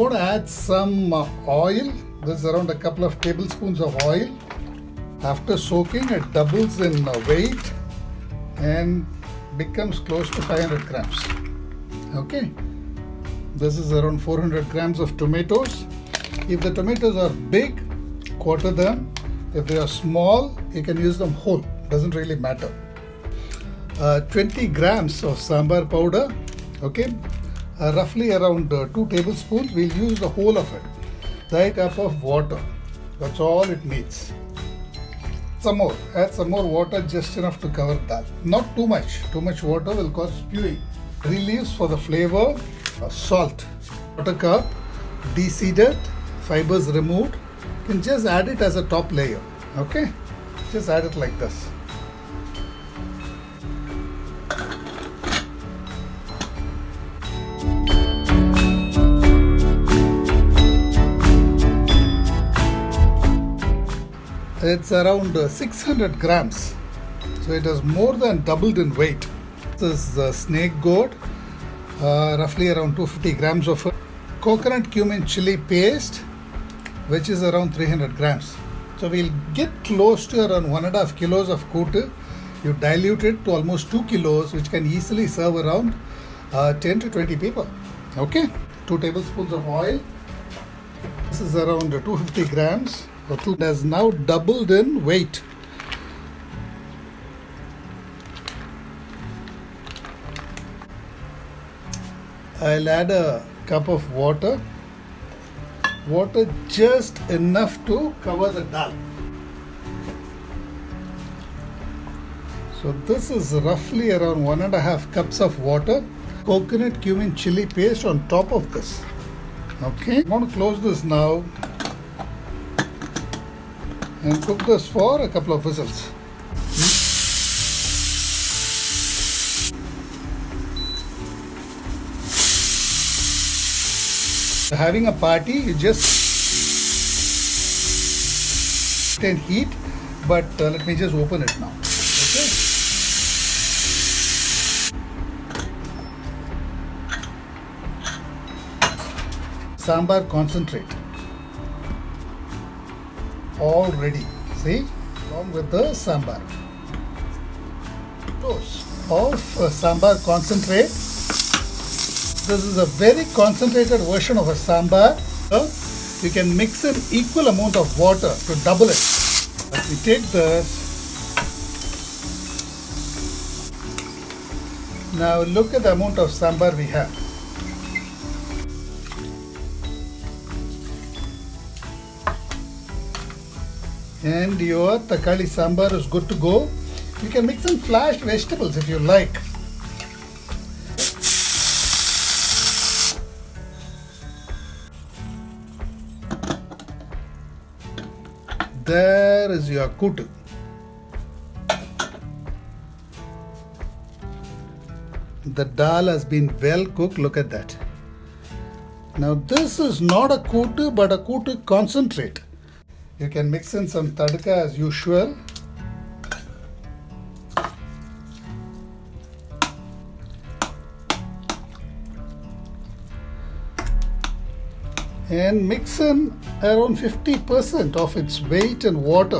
going to add some oil. This is around a couple of tablespoons of oil. After soaking, it doubles in weight and becomes close to 500 grams. Okay, this is around 400 grams of tomatoes. If the tomatoes are big, quarter them. If they are small, you can use them whole. Doesn't really matter. 20 grams of sambar powder. Okay, roughly around 2 tablespoons. We'll use the whole of it. 1 cup of water. That's all it needs. Some more. Add some more water, just enough to cover that. Not too much. Too much water will cause spewing. 3 leaves for the flavor. Salt. 1/4 cup. Deseeded. Fibers removed. You can just add it as a top layer. Okay. Just add it like this. It's around 600 grams, so it has more than doubled in weight. This is snake gourd, roughly around 250 grams of it. Coconut cumin chili paste, which is around 300 grams. So we'll get close to around 1.5 kilos of kootu. You dilute it to almost 2 kilos, which can easily serve around 10 to 20 people. Okay, 2 tablespoons of oil. This is around 250 grams. It has now doubled in weight. I'll add a cup of water. Water just enough to cover the dal. So this is roughly around 1.5 cups of water. Coconut cumin chili paste on top of this. Okay, I'm going to close this now and cook this for a couple of whistles. Having a party, you just in heat, but let me just open it now. Okay. Sambar concentrate. All ready. See, along with the sambar. Dose of sambar concentrate. This is a very concentrated version of a sambar. You can mix in equal amount of water to double it. We take this. Now look at the amount of sambar we have. And your takali sambar is good to go. You can mix in flashed vegetables if you like. There is your kootu. The dal has been well cooked. Look at that. Now this is not a kootu but a kootu concentrate. You can mix in some TADKA as usual. And mix in around 50% of its weight in water.